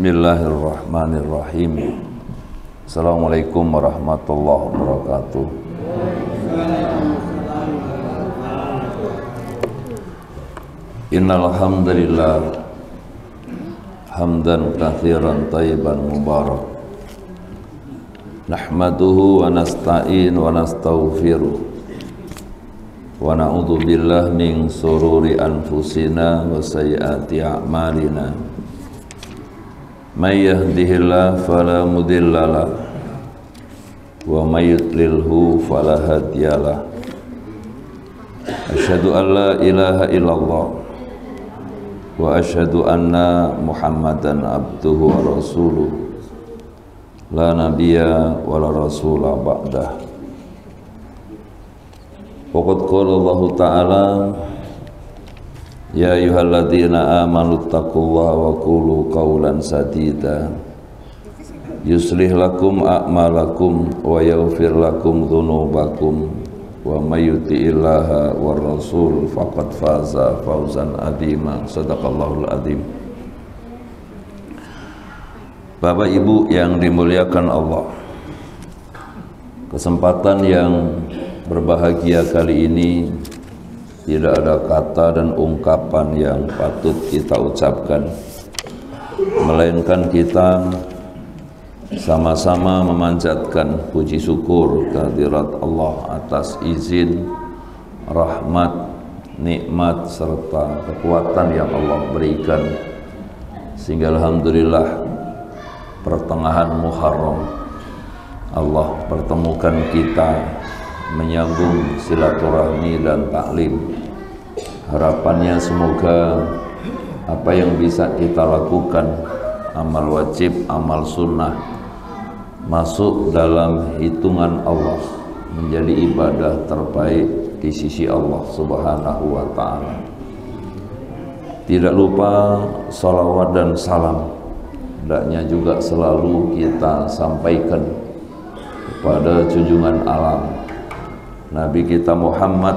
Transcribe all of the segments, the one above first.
Bismillahirrahmanirrahim. Assalamualaikum warahmatullahi wabarakatuh. Innal hamdalillah hamdan katsiran thayyiban mubarak. Nahmaduhu wa nasta'in wa nastaghfiruh. Wa na'udzu billahi min shururi anfusina wa sayyiati a'malina. May yahdihillahu fala mudhillalah wa may yudlilhu fala hadiyalah. Asyhadu an la ilaha illallah wa asyhadu anna Muhammadan abduhu wa rasuluh la nabiyya wa la rasula ba'dah. Waqad qala Allah ta'ala ya ayyuhalladzina amanu taqullaha wa qulu qawlan sadida yuslih lakum a'malakum wa yaghfir lakum dzunubakum wa may yuti'illaha war rasul faqad faza fawzan adzima. Shadaqallahul adzim. Bapak Ibu yang dimuliakan Allah, kesempatan yang berbahagia kali ini tidak ada kata dan ungkapan yang patut kita ucapkan, melainkan kita sama-sama memanjatkan puji syukur kehadirat Allah atas izin, rahmat, nikmat serta kekuatan yang Allah berikan, sehingga alhamdulillah pertengahan Muharram Allah pertemukan kita menyambung silaturahmi dan taklim. Harapannya semoga apa yang bisa kita lakukan, amal wajib, amal sunnah, masuk dalam hitungan Allah menjadi ibadah terbaik di sisi Allah Subhanahu wa ta'ala. Tidak lupa salawat dan salam hendaknya juga selalu kita sampaikan kepada junjungan alam Nabi kita Muhammad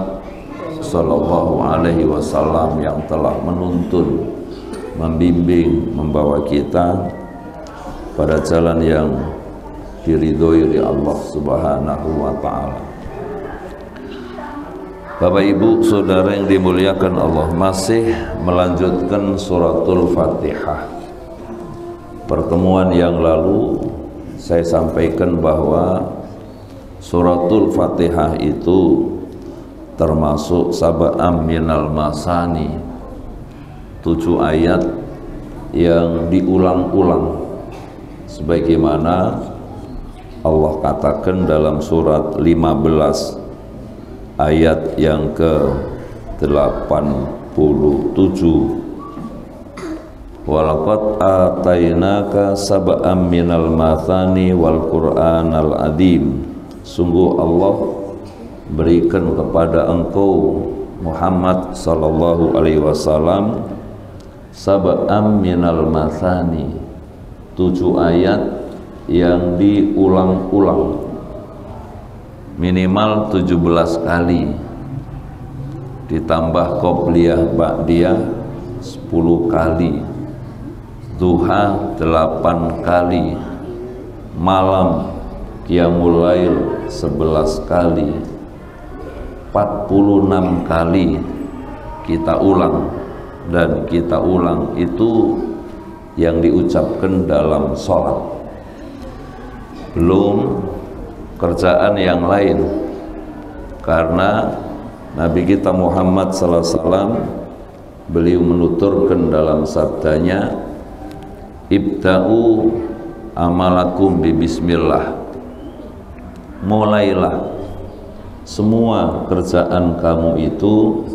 sallallahu alaihi wasallam yang telah menuntun, membimbing, membawa kita pada jalan yang diridhoi oleh Allah Subhanahu wa ta'ala. Bapak Ibu Saudara yang dimuliakan Allah, masih melanjutkan suratul Fatihah. Pertemuan yang lalu saya sampaikan bahwa suratul Fatihah itu termasuk sab'am minal masani, 7 ayat yang diulang-ulang sebagaimana Allah katakan dalam surat 15 ayat yang ke-87, walaqad atainaka sab'am minal mathani wal qur'anal adzim. Sungguh Allah berikan kepada engkau Muhammad sallallahu alaihi wasallam sab'am minal mathani, 7 ayat yang diulang-ulang minimal 17 kali ditambah qobliyah ba'diyah 10 kali, duha 8 kali, malam qiyamul lail 11 kali, 46 kali kita ulang, dan kita ulang itu yang diucapkan dalam sholat, belum kerjaan yang lain. Karena Nabi kita Muhammad sallallahu alaihi wasallam beliau menuturkan dalam sabdanya, ibda'u amalakum bi bismillah, mulailah semua kerjaan kamu itu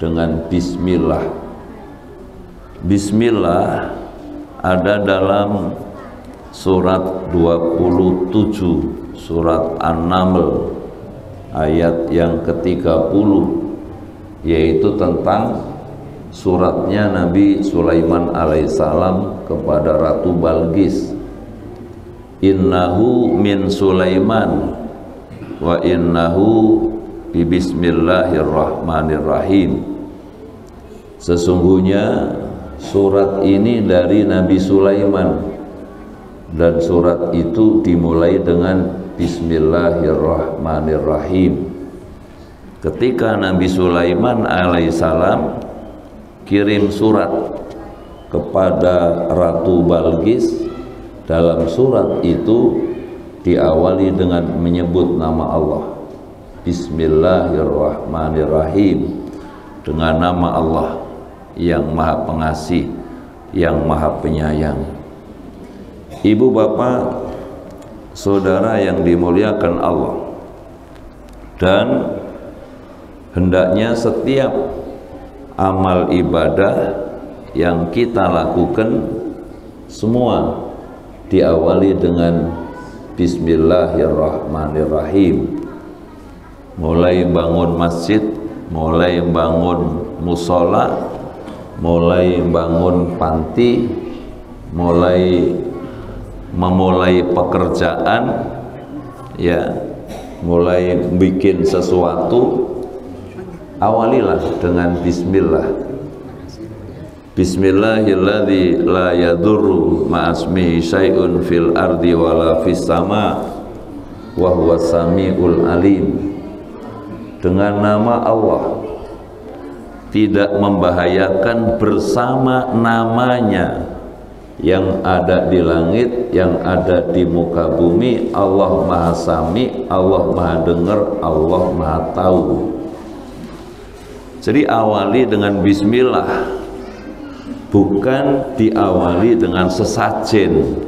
dengan bismillah. Bismillah ada dalam surat 27 surat An-Naml ayat yang ke-30, yaitu tentang suratnya Nabi Sulaiman alaihissalam kepada Ratu Balqis. Innahu min Sulaiman wa innahu bismillahirrahmanirrahim. Sesungguhnya surat ini dari Nabi Sulaiman, dan surat itu dimulai dengan Bismillahirrahmanirrahim. Ketika Nabi Sulaiman alaihissalam kirim surat kepada Ratu Balqis, dalam surat itu diawali dengan menyebut nama Allah, Bismillahirrahmanirrahim, dengan nama Allah yang Maha Pengasih, yang Maha Penyayang. Ibu bapak saudara yang dimuliakan Allah, dan hendaknya setiap amal ibadah yang kita lakukan semua diawali dengan Bismillahirrahmanirrahim. Mulai bangun masjid, mulai bangun musola, mulai bangun panti, mulai memulai pekerjaan, ya, mulai bikin sesuatu, awalilah dengan bismillah. Bismillahilladzi la yadurru ma'asmihi syai'un fil ardi wala fis sama wa huwas samiul alim. Dengan nama Allah, tidak membahayakan bersama namanya yang ada di langit, yang ada di muka bumi. Allah Maha Sami, Allah Maha dengar, Allah Maha tahu. Jadi awali dengan bismillah, bukan diawali dengan sesajen,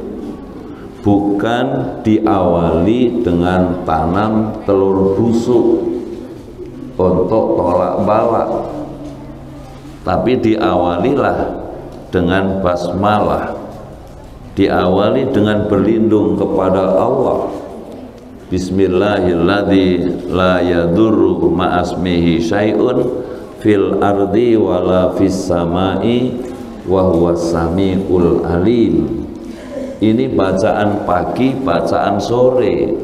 bukan diawali dengan tanam telur busuk untuk tolak balak, tapi diawalilah dengan basmalah, diawali dengan berlindung kepada Allah. Bismillahilladzi la yadurru ma'asmihi syai'un fil ardi wala fis samai wa huwas samiul alim. Ini bacaan pagi, bacaan sore.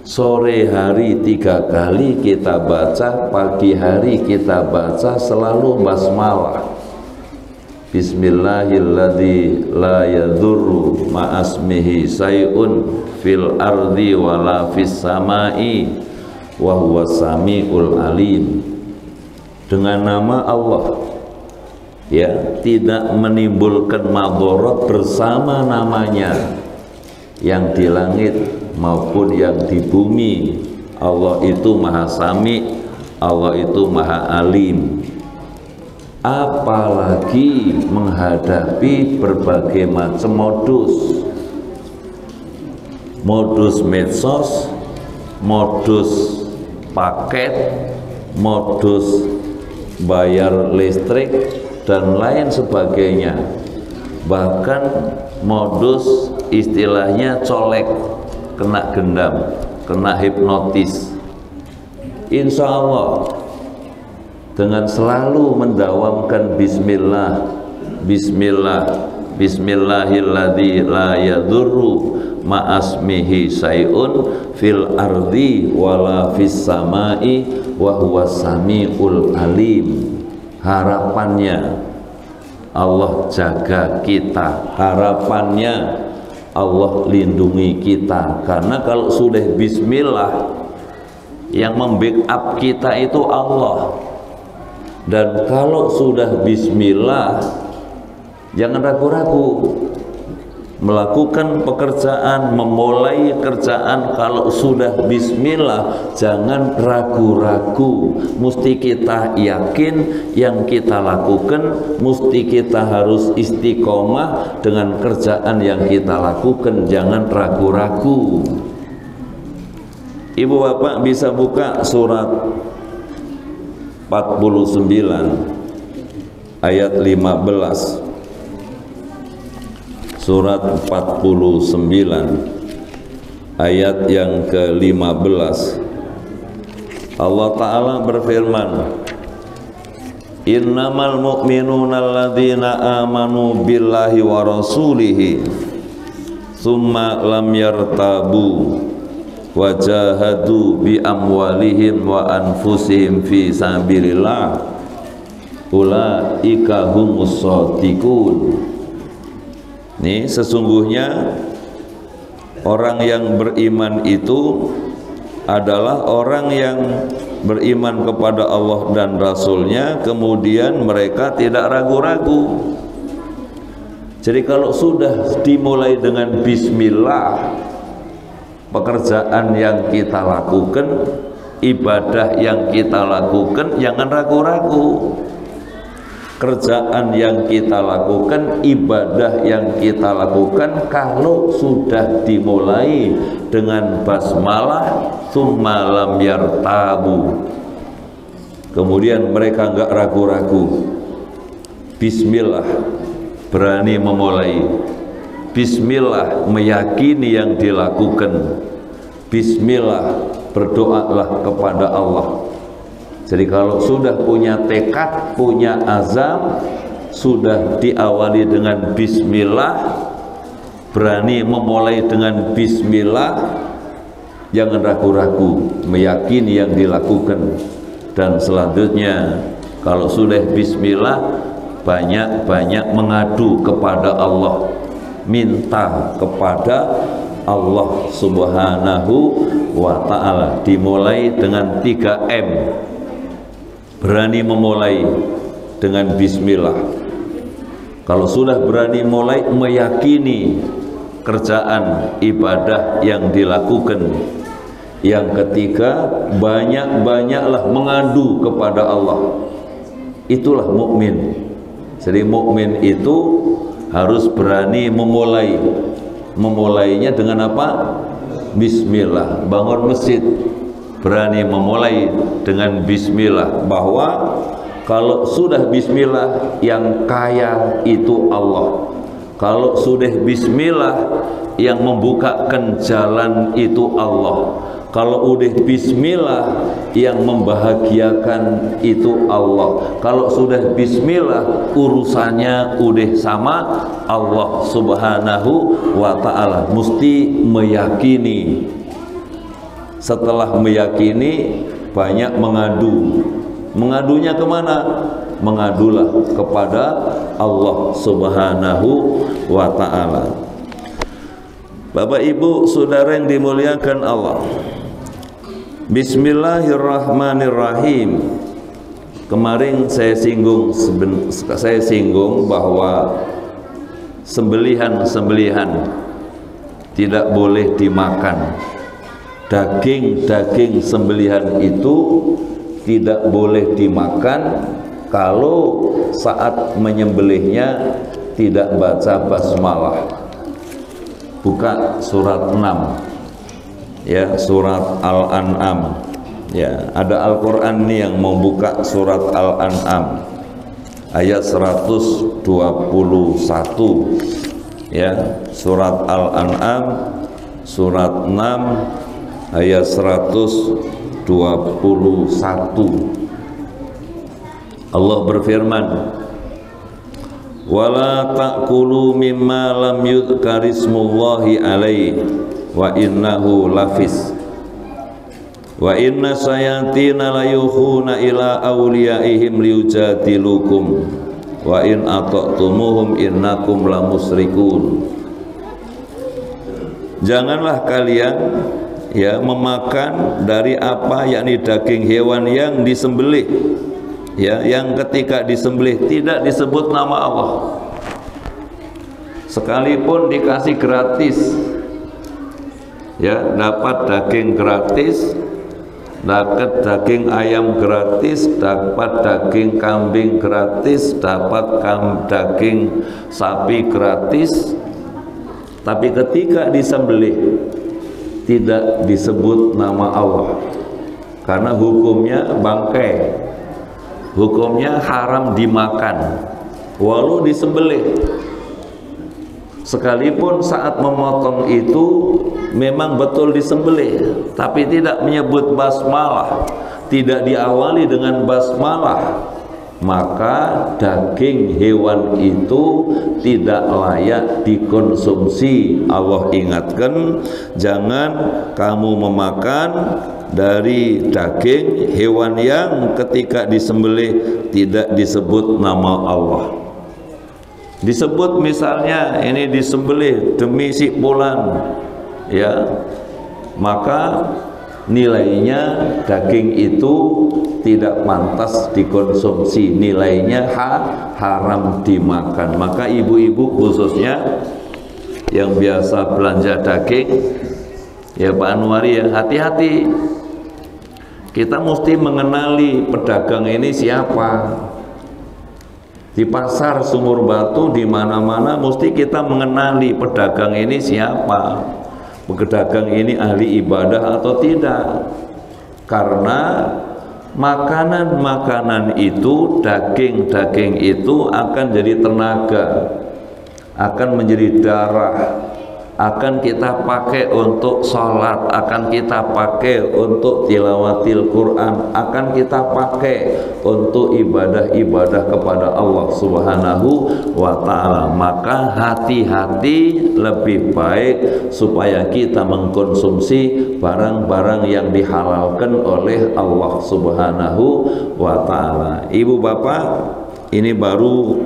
Sore hari 3 kali kita baca, pagi hari kita baca selalu basmalah. Bismillahilladzi la yadurru ma'asmihi syai'un fil ardi wala fis samai wa huwas samiul alim. Dengan nama Allah, ya, tidak menimbulkan madharat bersama namanya, yang di langit maupun yang di bumi. Allah itu Maha Sami, Allah itu Maha Alim. Apalagi menghadapi berbagai macam modus medsos, modus paket, modus bayar listrik dan lain sebagainya. Bahkan modus istilahnya colek, kena gendam, kena hipnotis. Insya Allah dengan selalu mendawamkan bismillah, bismillah, bismillahilladzi la yadurru ma'asmihi syai'un fil ardi wala fis samai wa huwas samiul alim. Harapannya Allah jaga kita, harapannya Allah lindungi kita. Karena kalau sudah bismillah, yang membackup kita itu Allah. Dan kalau sudah bismillah, jangan ragu-ragu melakukan pekerjaan, memulai kerjaan. Kalau sudah bismillah, jangan ragu-ragu. Mesti kita yakin yang kita lakukan, mesti kita harus istiqomah dengan kerjaan yang kita lakukan. Jangan ragu-ragu. Ibu bapak bisa buka surat 49 ayat 15. Surat 49 ayat yang ke-15. Allah Ta'ala berfirman, innamal mu'minuna alladzina amanu billahi wa rasulihi summa lam yartabu wajahadu bi amwalihim wa anfusihim fi sabilillah ulaika humus shadiqun. Nih, sesungguhnya orang yang beriman itu adalah orang yang beriman kepada Allah dan Rasulnya, kemudian mereka tidak ragu-ragu. Jadi kalau sudah dimulai dengan bismillah, pekerjaan yang kita lakukan, ibadah yang kita lakukan, jangan ragu-ragu. Kerjaan yang kita lakukan, ibadah yang kita lakukan, kalau sudah dimulai dengan basmalah, tsumma lam yartabu, kemudian mereka enggak ragu-ragu, bismillah, berani memulai, bismillah, meyakini yang dilakukan, bismillah, berdoalah kepada Allah. Jadi kalau sudah punya tekad, punya azam, sudah diawali dengan bismillah, berani memulai dengan bismillah, jangan ragu-ragu, meyakini yang dilakukan. Dan selanjutnya kalau sudah bismillah, banyak-banyak mengadu kepada Allah, minta kepada Allah Subhanahu wa ta'ala. Dimulai dengan 3M, berani memulai dengan bismillah. Kalau sudah berani mulai, meyakini kerjaan ibadah yang dilakukan. Yang ketiga, banyak-banyaklah mengadu kepada Allah. Itulah mukmin. Jadi mukmin itu harus berani memulai. Memulainya dengan apa? Bismillah. Bangun masjid, berani memulai dengan bismillah, bahwa kalau sudah bismillah, yang kaya itu Allah. Kalau sudah bismillah, yang membukakan jalan itu Allah. Kalau udah bismillah, yang membahagiakan itu Allah. Kalau sudah bismillah, urusannya udah sama Allah Subhanahu wa ta'ala. Mesti meyakini. Setelah meyakini, banyak mengadu. Mengadunya kemana? Mengadulah kepada Allah Subhanahu wa ta'ala. Bapak Ibu Saudara yang dimuliakan Allah, bismillahirrahmanirrahim. Kemarin saya singgung bahwa sembelihan tidak boleh dimakan. Daging sembelihan itu tidak boleh dimakan kalau saat menyembelihnya tidak baca basmalah. Buka surat 6, ya, surat Al-An'am. Ya, ada Al-Quran nih yang membuka surat Al-An'am ayat 121. Ya, surat Al-An'am surat 6 ayat 121. Allah berfirman, wala ta'kulu mimma lam yudhkarismullahi alaihi wa innahu lafis wa inna sayatina layuhuna ila awliyaihim liyujadilukum wa in ata'tumuhum innakum lamusrikun. Janganlah kalian memakan dari apa, yakni daging hewan yang disembelih, yang ketika disembelih tidak disebut nama Allah, sekalipun dikasih gratis, dapat daging gratis, dapat daging ayam gratis, dapat daging kambing gratis, dapat daging sapi gratis, tapi ketika disembelih tidak disebut nama Allah, karena hukumnya bangkai, hukumnya haram dimakan walau disembelih. Sekalipun saat memotong itu memang betul disembelih, tapi tidak menyebut basmalah, tidak diawali dengan basmalah, maka daging hewan itu tidak layak dikonsumsi. Allah ingatkan, jangan kamu memakan dari daging hewan yang ketika disembelih tidak disebut nama Allah. Disebut misalnya ini disembelih demi si fulan, ya, maka nilainya daging itu tidak pantas dikonsumsi, nilainya haram dimakan. Maka ibu-ibu khususnya yang biasa belanja daging, ya Pak Anwari ya, hati-hati. Kita mesti mengenali pedagang ini siapa. Di pasar Sumur Batu, di mana-mana mesti kita mengenali pedagang ini siapa. Pedagang ini ahli ibadah atau tidak. Karena makanan-makanan itu, daging-daging itu akan jadi tenaga, akan menjadi darah, akan kita pakai untuk sholat, akan kita pakai untuk tilawatil Quran, akan kita pakai untuk ibadah-ibadah kepada Allah Subhanahu wa ta'ala. Maka hati-hati, lebih baik supaya kita mengkonsumsi barang-barang yang dihalalkan oleh Allah Subhanahu wa ta'ala. Ibu bapak, ini baru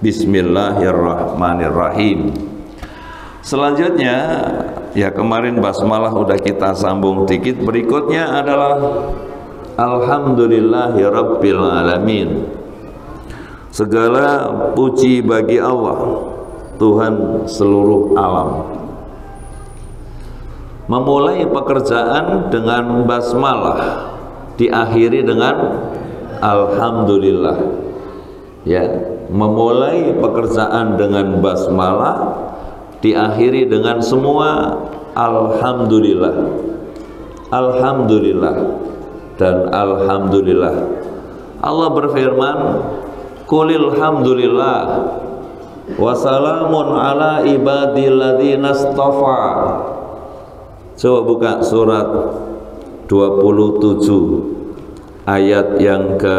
Bismillahirrahmanirrahim. Selanjutnya, ya kemarin basmalah udah kita sambung dikit. Berikutnya adalah Alhamdulillahirabbil alamin. Segala puji bagi Allah, Tuhan seluruh alam. Memulai pekerjaan dengan basmalah, diakhiri dengan Alhamdulillah. Ya, memulai pekerjaan dengan basmalah, diakhiri dengan semua Alhamdulillah, Alhamdulillah, dan Alhamdulillah. Allah berfirman, Qulil hamdulillah wa salamun ala ibadilladzina istafa. Coba buka surat 27 ayat yang ke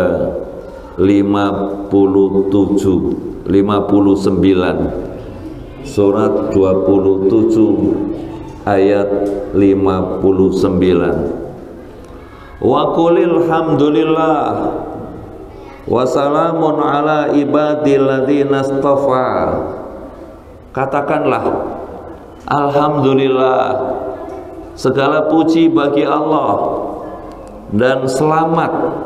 57, 59. Surat 27 ayat 59. Wa qulil hamdulillah wa salamun ala ibadilladzina istafa. Katakanlah alhamdulillah, segala puji bagi Allah, dan selamat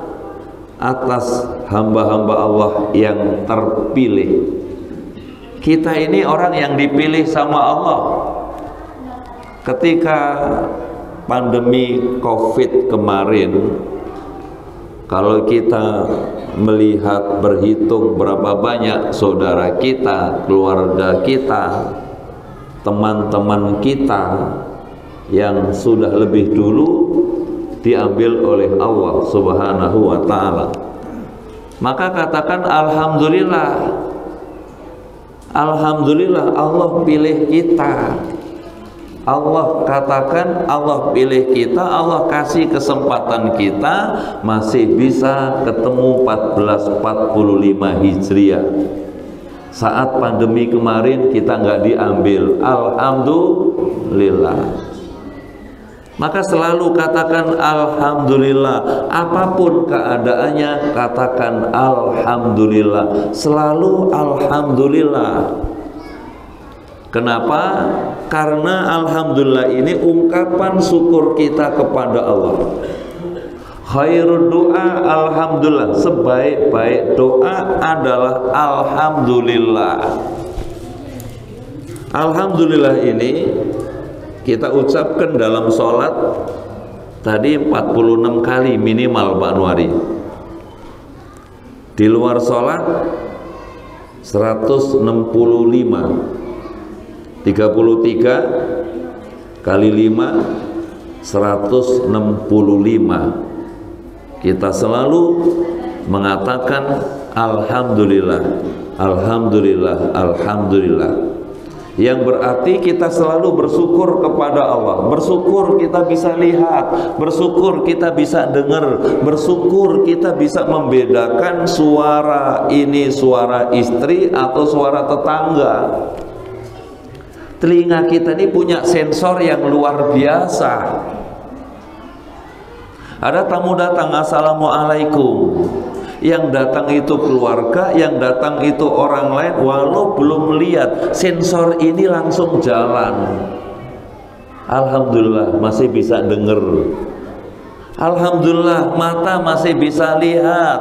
atas hamba-hamba Allah yang terpilih. Kita ini orang yang dipilih sama Allah. Ketika pandemi COVID kemarin, kalau kita melihat, berhitung berapa banyak saudara kita, keluarga kita, teman-teman kita yang sudah lebih dulu diambil oleh Allah Subhanahu wa ta'ala, maka katakan alhamdulillah. Alhamdulillah Allah pilih kita. Allah katakan Allah pilih kita, Allah kasih kesempatan kita masih bisa ketemu 1445 Hijriah. Saat pandemi kemarin kita nggak diambil, alhamdulillah. Maka selalu katakan alhamdulillah, apapun keadaannya katakan alhamdulillah, selalu alhamdulillah. Kenapa? Karena alhamdulillah ini ungkapan syukur kita kepada Allah. Khairul doa alhamdulillah, sebaik-baik doa adalah alhamdulillah. Alhamdulillah ini kita ucapkan dalam sholat tadi 46 kali minimal Pak Anwari. Di luar sholat 165, 33 kali 5 165. Kita selalu mengatakan alhamdulillah, alhamdulillah, alhamdulillah. yang berarti kita selalu bersyukur kepada Allah. Bersyukur kita bisa lihat, bersyukur kita bisa dengar, bersyukur kita bisa membedakan suara ini suara istri atau suara tetangga. Telinga kita ini punya sensor yang luar biasa. Ada tamu datang, assalamualaikum. Yang datang itu keluarga, yang datang itu orang lain, walau belum lihat, sensor ini langsung jalan. Alhamdulillah masih bisa dengar. Alhamdulillah mata masih bisa lihat.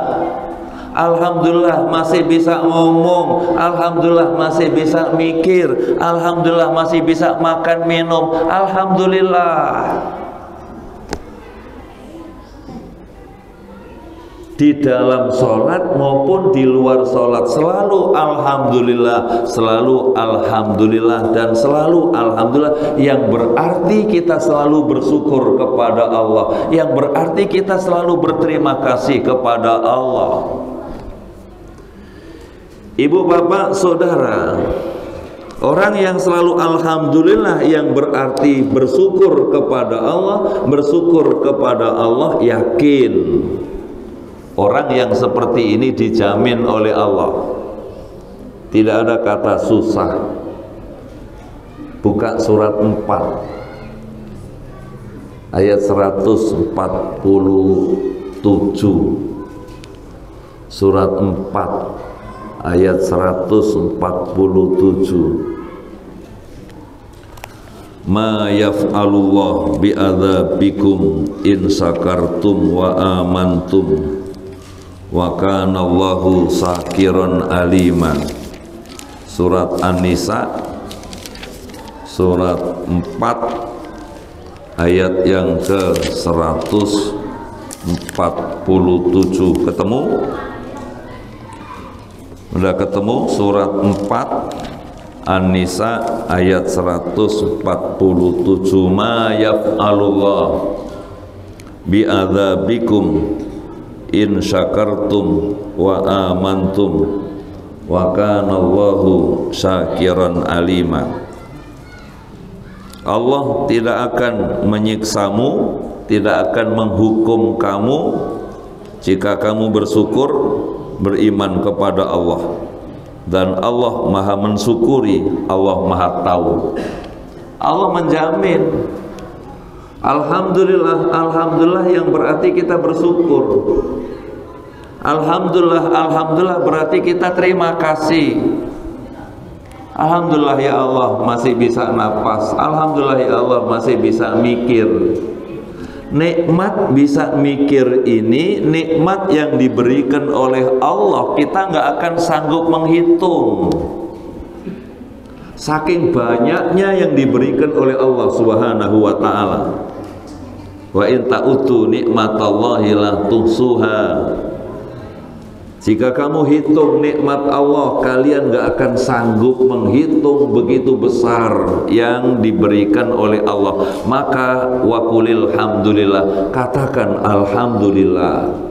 Alhamdulillah masih bisa ngomong. Alhamdulillah masih bisa mikir. Alhamdulillah masih bisa makan minum. Alhamdulillah. Di dalam sholat maupun di luar sholat selalu alhamdulillah, selalu alhamdulillah, dan selalu alhamdulillah, yang berarti kita selalu bersyukur kepada Allah, yang berarti kita selalu berterima kasih kepada Allah. Ibu bapak saudara, orang yang selalu alhamdulillah yang berarti bersyukur kepada Allah, bersyukur kepada Allah, yakin orang yang seperti ini dijamin oleh Allah. Tidak ada kata susah. Buka surat 4 ayat 147. Surat 4 ayat 147. Ma yaf'alullah bi'adzabikum in sakartum wa amantum wa kana Allahu sakiron alima. Surat An-Nisa surat 4 ayat yang ke 147. Ketemu? Udah ketemu? Surat 4 An-Nisa ayat 147. Ma yaf'alullah bi'adzabikum in syakartum wa amantum wa kana Allahu syakiran alima. Allah tidak akan menyiksamu, tidak akan menghukum kamu jika kamu bersyukur, beriman kepada Allah. Dan Allah maha mensyukuri, Allah maha tahu. Allah menjamin. Alhamdulillah, alhamdulillah yang berarti kita bersyukur. Alhamdulillah, alhamdulillah berarti kita terima kasih. Alhamdulillah ya Allah masih bisa napas. Alhamdulillah ya Allah masih bisa mikir. Nikmat bisa mikir ini nikmat yang diberikan oleh Allah, kita nggak akan sanggup menghitung. Saking banyaknya yang diberikan oleh Allah Subhanahu wa ta'ala. Wa in ta'utu nikmatallahi la tuhsuha. Jika kamu hitung nikmat Allah, kalian gak akan sanggup menghitung begitu besar yang diberikan oleh Allah. Maka waqulil hamdulillah, katakan alhamdulillah.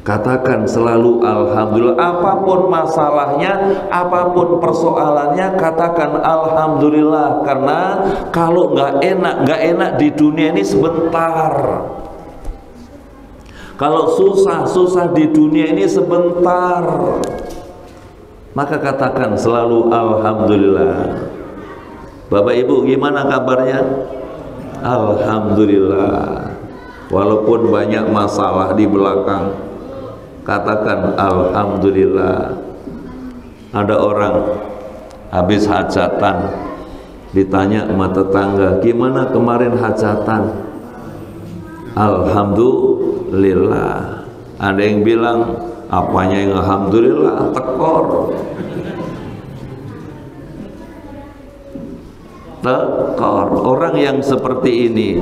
Katakan selalu alhamdulillah. Apapun masalahnya, apapun persoalannya, katakan alhamdulillah. Karena kalau gak enak di dunia ini sebentar. Kalau susah di dunia ini sebentar. Maka katakan selalu alhamdulillah. Bapak Ibu gimana kabarnya? Alhamdulillah. Walaupun banyak masalah di belakang, katakan alhamdulillah. Ada orang habis hajatan, ditanya sama tetangga, gimana kemarin hajatan? Alhamdulillah. Ada yang bilang, apanya yang alhamdulillah, tekor. Tekor. Orang yang seperti ini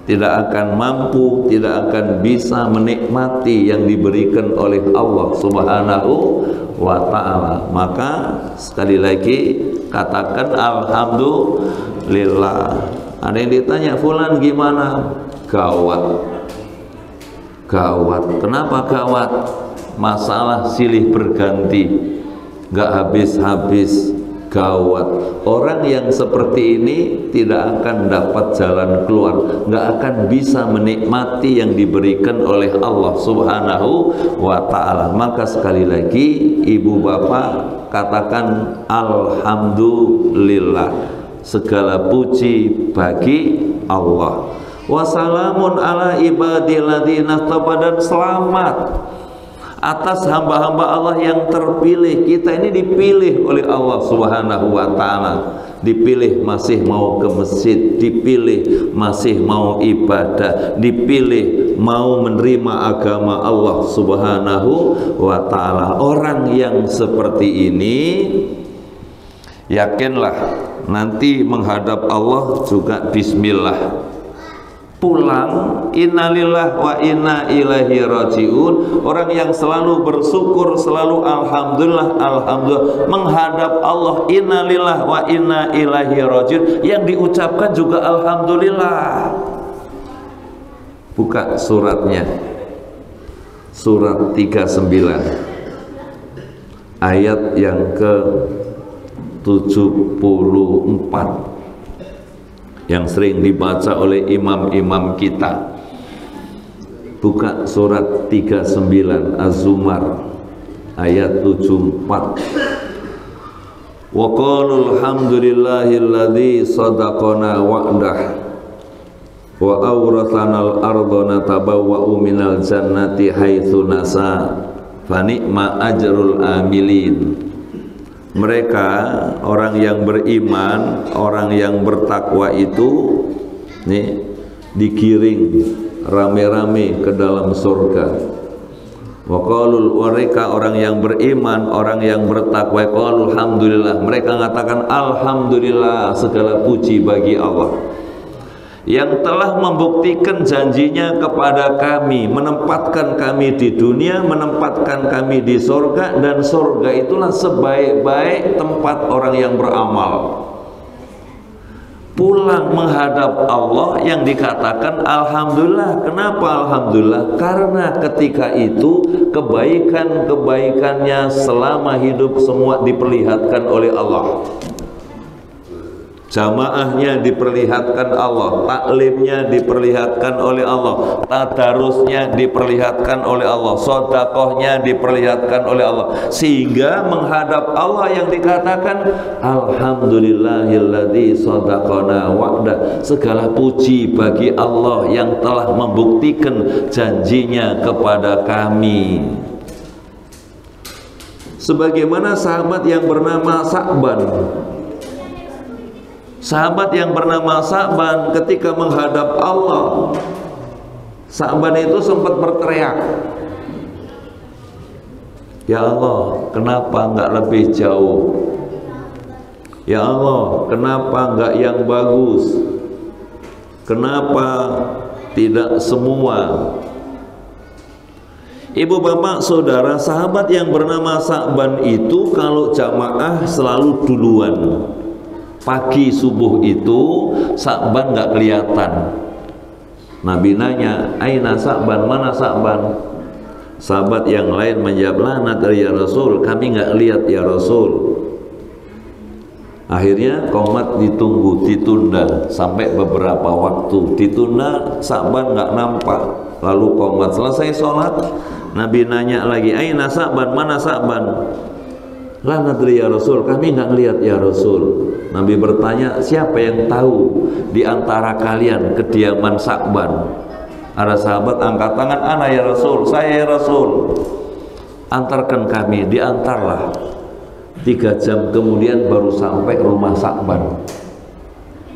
tidak akan mampu, tidak akan bisa menikmati yang diberikan oleh Allah Subhanahu wa ta'ala. Maka sekali lagi katakan alhamdulillah. Ada yang ditanya, fulan gimana? Gawat. Kenapa gawat? Masalah silih berganti, gak habis-habis. Gawat. Orang yang seperti ini tidak akan dapat jalan keluar, nggak akan bisa menikmati yang diberikan oleh Allah Subhanahu wa ta'ala. Maka sekali lagi ibu bapak katakan alhamdulillah, segala puji bagi Allah. Wassalamun ala ibadilladzina taba, dan selamat atas hamba-hamba Allah yang terpilih. Kita ini dipilih oleh Allah Subhanahu wa ta'ala, dipilih masih mau ke masjid, dipilih masih mau ibadah, dipilih mau menerima agama Allah Subhanahu wa ta'ala. Orang yang seperti ini, yakinlah nanti menghadap Allah juga bismillah. Pulang innalillah wa inna ilaihi rajiun. Orang yang selalu bersyukur, selalu alhamdulillah, alhamdulillah, menghadap Allah innalillah wa inna ilaihi rajiun, yang diucapkan juga alhamdulillah. Buka suratnya, surat 39 ayat yang ke 74 yang sering dibaca oleh imam-imam kita. Buka surat 39 Az-Zumar ayat 74. Wa qalul hamdulillahilladzi sadaqana wa'dah wa awrathanal ardha natabawwa'u minal jannati haitsu nasa fa ni'ma ajrul amilin. Mereka orang yang beriman, orang yang bertakwa itu nih digiring rame-rame ke dalam surga. Wa qalul, mereka orang yang beriman, orang yang bertakwa, qalul alhamdulillah, mereka mengatakan alhamdulillah, segala puji bagi Allah yang telah membuktikan janjinya kepada kami, menempatkan kami di dunia, menempatkan kami di surga, dan surga itulah sebaik-baik tempat orang yang beramal. Pulang menghadap Allah yang dikatakan alhamdulillah. Kenapa alhamdulillah? Karena ketika itu kebaikan-kebaikannya selama hidup semua diperlihatkan oleh Allah. Jamaahnya diperlihatkan Allah, taklimnya diperlihatkan oleh Allah, tadarusnya diperlihatkan oleh Allah, sedekahnya diperlihatkan oleh Allah, sehingga menghadap Allah yang dikatakan alhamdulillahilladzi sadaqana wa'da, segala puji bagi Allah yang telah membuktikan janjinya kepada kami. Sebagaimana sahabat yang bernama Sa'ban. Sahabat yang bernama Sa'ban ketika menghadap Allah, Sa'ban itu sempat berteriak, ya Allah, kenapa enggak lebih jauh? Ya Allah, kenapa enggak yang bagus? Kenapa tidak semua? Ibu bapak saudara, sahabat yang bernama Sa'ban itu kalau jamaah selalu duluan. Pagi subuh itu Sa'ban nggak kelihatan. Nabi nanya, aina Sa'ban, mana Sa'ban? Sahabat yang lain menjawab, lanat ya Rasul, kami nggak lihat ya Rasul. Akhirnya qomat ditunggu, ditunda sampai beberapa waktu, ditunda, Sa'ban nggak nampak. Lalu qomat selesai sholat, Nabi nanya lagi, aina Sa'ban, mana Sa'ban? La nadri ya Rasul, kami nggak ngelihat ya Rasul. Nabi bertanya, siapa yang tahu di antara kalian kediaman Sa'ban? Ada sahabat angkat tangan, ana ya Rasul, saya ya Rasul. Antarkan kami, diantarlah. 3 jam kemudian baru sampai rumah Sa'ban.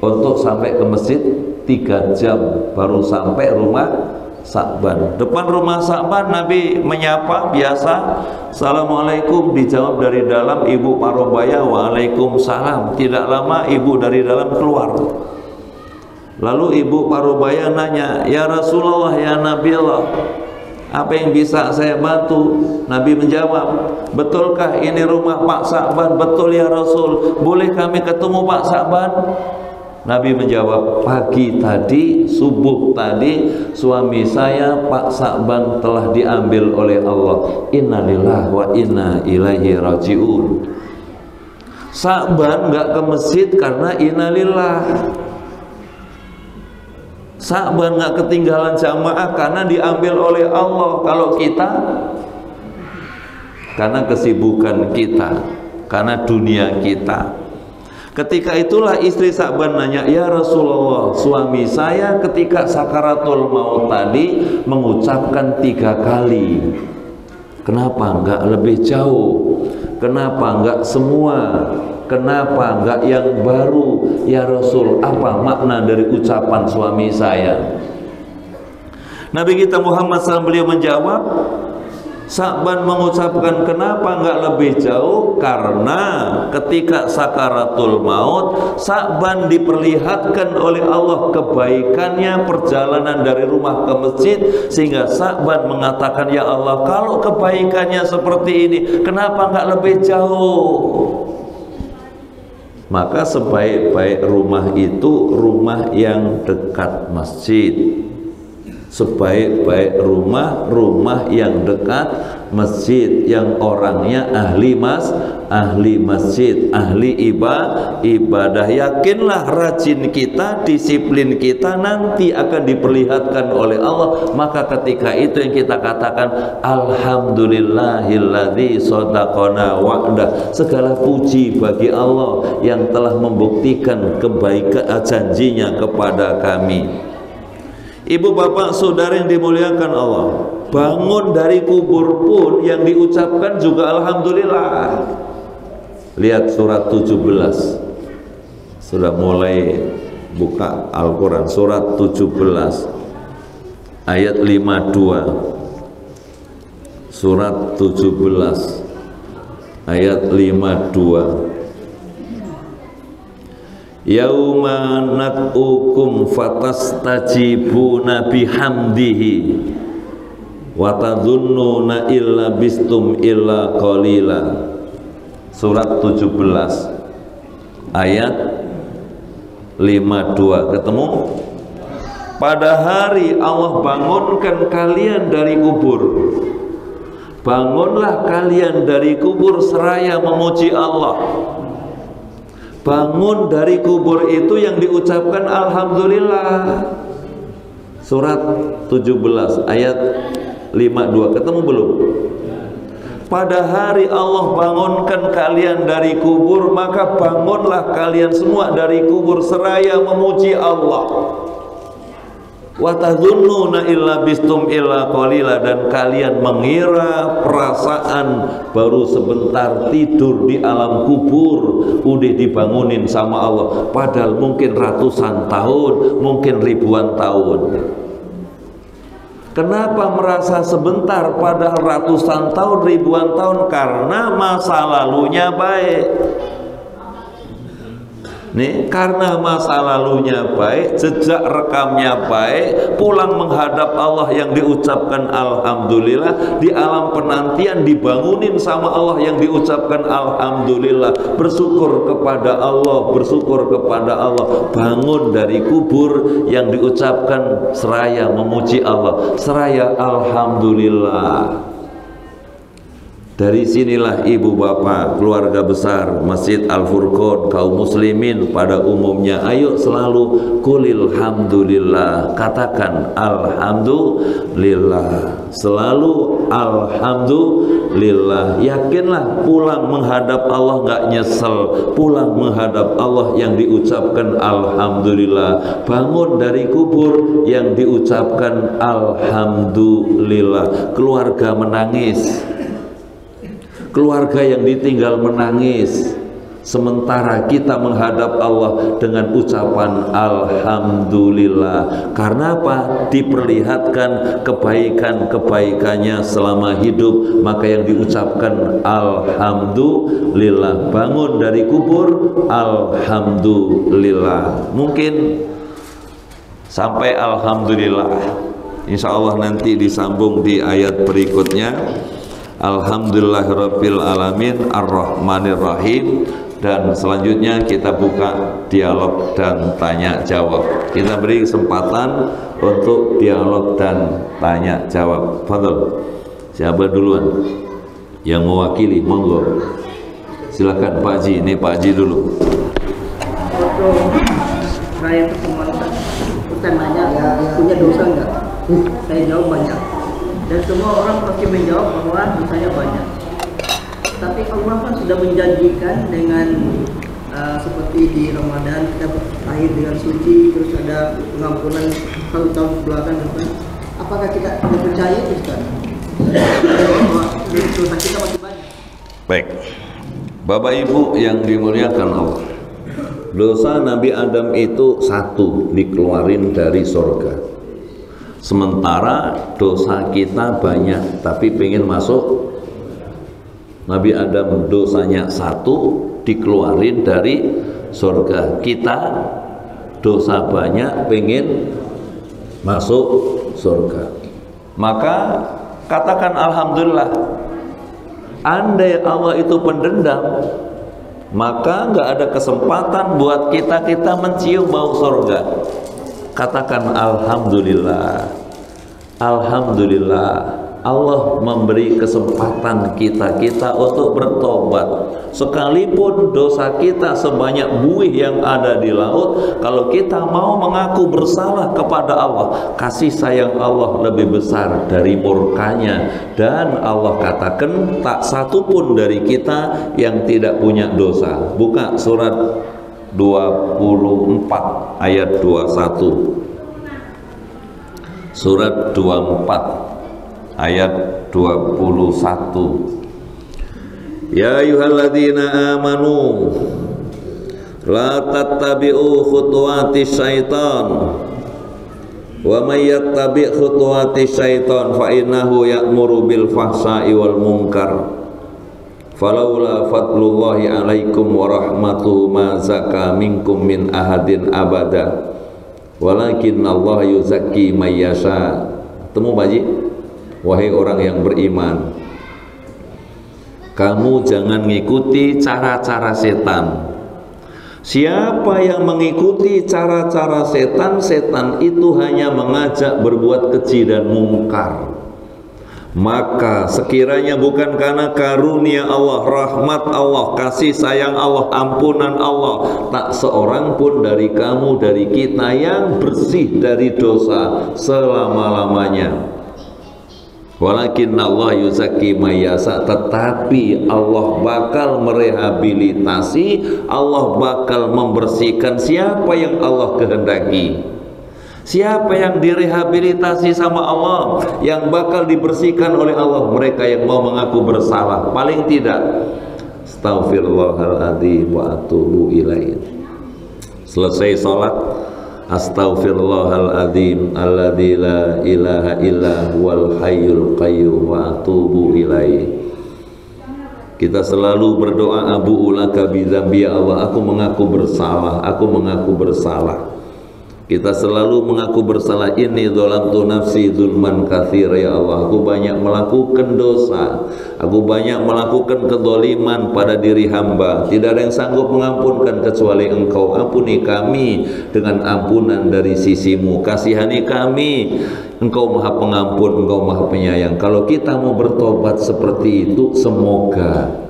Untuk sampai ke masjid 3 jam baru sampai rumah Sa'ban. Depan rumah Sa'ban Nabi menyapa biasa, assalamualaikum, dijawab dari dalam ibu Parobaya, waalaikumsalam. Tidak lama ibu dari dalam keluar. Lalu ibu Parobaya nanya, ya Rasulullah, ya Nabi Allah, apa yang bisa saya bantu? Nabi menjawab, betulkah ini rumah Pak Sa'ban? Betul ya Rasul. Boleh kami ketemu Pak Sa'ban? Nabi menjawab, pagi tadi, subuh tadi, suami saya Pak Sa'ban telah diambil oleh Allah. Innalillah wa inna ilaihi rajiun. Sa'ban nggak ke masjid karena innalillah. Sa'ban nggak ketinggalan jamaah karena diambil oleh Allah. Kalau kita karena kesibukan kita, karena dunia kita. Ketika itulah istri Sa'ban nanya, ya Rasulullah, suami saya ketika sakaratul maut tadi mengucapkan 3 kali. Kenapa enggak lebih jauh? Kenapa enggak semua? Kenapa enggak yang baru? Ya Rasul, apa makna dari ucapan suami saya? Nabi kita Muhammad SAW beliau menjawab, Sa'ban mengucapkan kenapa enggak lebih jauh? Karena ketika sakaratul maut, Sa'ban diperlihatkan oleh Allah kebaikannya perjalanan dari rumah ke masjid, sehingga Sa'ban mengatakan, ya Allah, kalau kebaikannya seperti ini, kenapa enggak lebih jauh? Maka sebaik-baik rumah itu rumah yang dekat masjid. Sebaik-baik rumah, rumah yang dekat masjid, yang orangnya ahli masjid, ahli ibadah. Yakinlah rajin kita, disiplin kita nanti akan diperlihatkan oleh Allah. Maka ketika itu yang kita katakan, alhamdulillahilladzi shadaqana wa'dah. Segala puji bagi Allah yang telah membuktikan kebaikan janjinya kepada kami. Ibu bapak saudara yang dimuliakan Allah, bangun dari kubur pun yang diucapkan juga alhamdulillah. Lihat surat 17. Sudah mulai buka Al-Quran, surat 17 ayat 52. Surat 17 ayat 52. Yauma nad'ukum fatastajibuna bihamdihi wa tadhunnuna illa bistum illa qalila. Surat 17 ayat 52. Ketemu? Pada hari Allah bangunkan kalian dari kubur. Bangunlah kalian dari kubur seraya memuji Allah. Bangun dari kubur itu yang diucapkan alhamdulillah. Surat 17 ayat 52. Ketemu belum? Pada hari Allah bangunkan kalian dari kubur, maka bangunlah kalian semua dari kubur seraya memuji Allah. Wa tadhunnuna illa bistum illa qalila, dan kalian mengira perasaan baru sebentar tidur di alam kubur udah dibangunin sama Allah, padahal mungkin ratusan tahun, mungkin ribuan tahun. Kenapa merasa sebentar padahal ratusan tahun, ribuan tahun? Karena masa lalunya baik. Nih, karena masa lalunya baik, jejak rekamnya baik, pulang menghadap Allah yang diucapkan alhamdulillah, di alam penantian dibangunin sama Allah yang diucapkan alhamdulillah. Bersyukur kepada Allah, bersyukur kepada Allah. Bangun dari kubur yang diucapkan seraya memuji Allah, seraya alhamdulillah. Dari sinilah ibu bapak, keluarga besar Masjid Al-Furqan, kaum muslimin pada umumnya, ayo selalu kulil hamdulillah, katakan alhamdulillah, selalu alhamdulillah. Yakinlah pulang menghadap Allah nggak nyesel, pulang menghadap Allah yang diucapkan alhamdulillah. Bangun dari kubur yang diucapkan alhamdulillah. Keluarga menangis, keluarga yang ditinggal menangis, sementara kita menghadap Allah dengan ucapan alhamdulillah. Karena apa? Diperlihatkan kebaikan-kebaikannya selama hidup, maka yang diucapkan alhamdulillah. Bangun dari kubur alhamdulillah. Mungkin sampai alhamdulillah, insya Allah nanti disambung di ayat berikutnya. Alhamdulillahirabbil alamin arrahmanir rahim, dan selanjutnya kita buka dialog dan tanya jawab. Kita beri kesempatan untuk dialog dan tanya jawab. Fadhil, siapa duluan yang mewakili? Monggo. Silakan Pak Haji, ini Pak Haji dulu. Waktu saya pertemuan pertamanya punya dosa enggak? Saya jawab banyak. Dan semua orang pasti menjawab bahwa dosanya banyak. Tapi Allah kan sudah menjanjikan dengan seperti di Ramadan kita lahir dengan suci, terus ada pengampunan 1 tahun belakang depan. Apakah kita percaya itu sekarang? Bahwa dosa kita masih banyak. Baik, Bapak Ibu yang dimuliakan Allah, dosa Nabi Adam itu 1 dikeluarin dari surga. Sementara dosa kita banyak, tapi pengen masuk. Nabi Adam dosanya 1 dikeluarin dari surga. Kita dosa banyak, pengen masuk surga. Maka katakan alhamdulillah. Andai Allah itu pendendam, maka nggak ada kesempatan buat kita mencium bau surga. Katakan alhamdulillah. Alhamdulillah Allah memberi kesempatan kita untuk bertobat. Sekalipun dosa kita sebanyak buih yang ada di laut, kalau kita mau mengaku bersalah kepada Allah, kasih sayang Allah lebih besar dari murkanya. Dan Allah katakan tak satu pun dari kita yang tidak punya dosa. Buka surat 24 ayat 21. Surat 24 ayat 21. Ya ayyuhalladzina amanu la tattabi'u khutuwati syaitan wa may yattabi' khutuwati syaitan fa innahu ya'muru bil fahsya'i wal munkar falaula fadlullahi alaikum wa rahmatuhu ma zaka minkum min ahadin abada walakin Allah yuzakki may yasha. Temu Pak Haji, wahai orang yang beriman, kamu jangan mengikuti cara-cara setan. Siapa yang mengikuti cara-cara setan, setan itu hanya mengajak berbuat keji dan mungkar. Maka sekiranya bukan karena karunia Allah, rahmat Allah, kasih sayang Allah, ampunan Allah, tak seorang pun dari kamu, dari kita yang bersih dari dosa selama-lamanya. Walakin Allah yuzaki mayasa, tetapi Allah bakal merehabilitasi, Allah bakal membersihkan siapa yang Allah kehendaki. Siapa yang direhabilitasi sama Allah, yang bakal dibersihkan oleh Allah? Mereka yang mau mengaku bersalah, paling tidak astaghfirullahaladzim wa atubu ilaih. Selesai sholat, astaghfirullahaladzim alladzi la ilaha illa huwal hayyul qayyum wa atubu ilaih. Kita selalu berdoa, abu ulaka bidzambi, ya Allah, aku mengaku bersalah, aku mengaku bersalah. Kita selalu mengaku bersalah, ini dzalamtu nafsi zulman katsira, ya Allah, aku banyak melakukan dosa, aku banyak melakukan kezaliman pada diri hamba. Tidak ada yang sanggup mengampunkan kecuali Engkau. Ampuni kami dengan ampunan dari sisimu, kasihani kami, Engkau maha pengampun, Engkau maha penyayang. Kalau kita mau bertobat seperti itu, semoga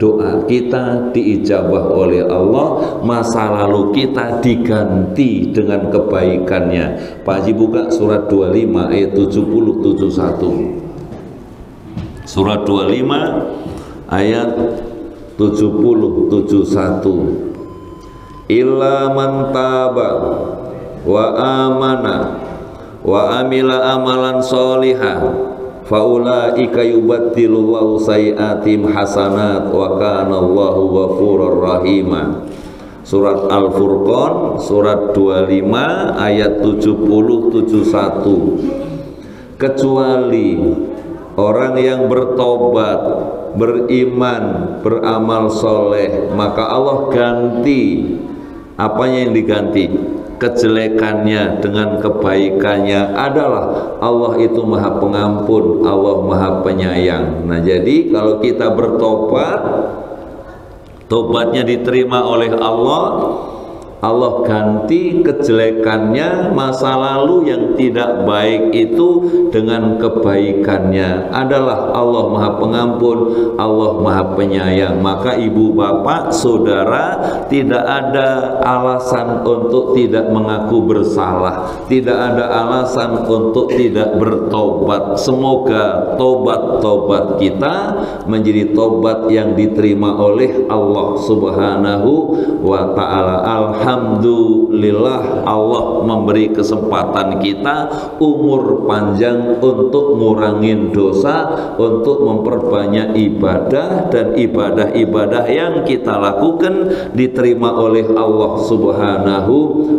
doa kita diijabah oleh Allah, masa lalu kita diganti dengan kebaikannya. Pak Haji buka surat 25 ayat 70-71. Surat 25 ayat 70-71. Illa man taba wa amana wa amila amalan sholihah faulaika yubaddilullahu sayiatim hasanat wa kana Allahu ghafurur rahima. Surat Al-Furqan surat 25 ayat 70-71. Kecuali orang yang bertobat, beriman, beramal soleh, maka Allah ganti. Apanya yang diganti? Kejelekannya dengan kebaikannya. Adalah Allah itu maha pengampun, Allah maha penyayang. Nah, jadi kalau kita bertobat, tobatnya diterima oleh Allah, Allah ganti kejelekannya, masa lalu yang tidak baik itu dengan kebaikannya. Adalah Allah Maha Pengampun, Allah Maha Penyayang. Maka ibu bapak saudara, tidak ada alasan untuk tidak mengaku bersalah, tidak ada alasan untuk tidak bertobat. Semoga tobat-tobat kita menjadi tobat yang diterima oleh Allah Subhanahu wa ta'ala. Alhamdulillah, Allah memberi kesempatan kita umur panjang untuk ngurangin dosa, untuk memperbanyak ibadah, dan ibadah-ibadah yang kita lakukan diterima oleh Allah Subhanahu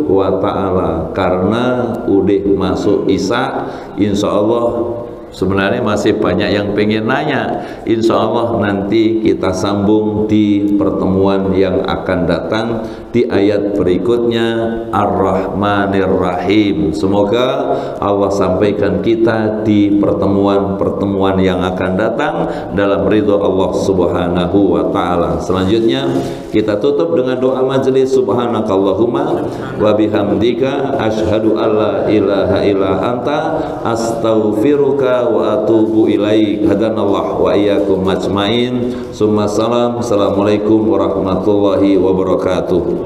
wa ta'ala. Karena udah masuk Isya, insya Allah sebenarnya masih banyak yang pengen nanya. Insya Allah nanti kita sambung di pertemuan yang akan datang di ayat berikutnya, Ar-Rahmanir Rahim. Semoga Allah sampaikan kita di pertemuan-pertemuan yang akan datang dalam ridho Allah Subhanahu wa ta'ala. Selanjutnya kita tutup dengan doa majelis. Subhanakallahumma wa bihamdika asyhadu alla ilaha illa anta astaghfiruka wa atubu ilaik. Hadanallah wa iyyakum ajmain. Summa salam. Assalamualaikum warahmatullahi wabarakatuh.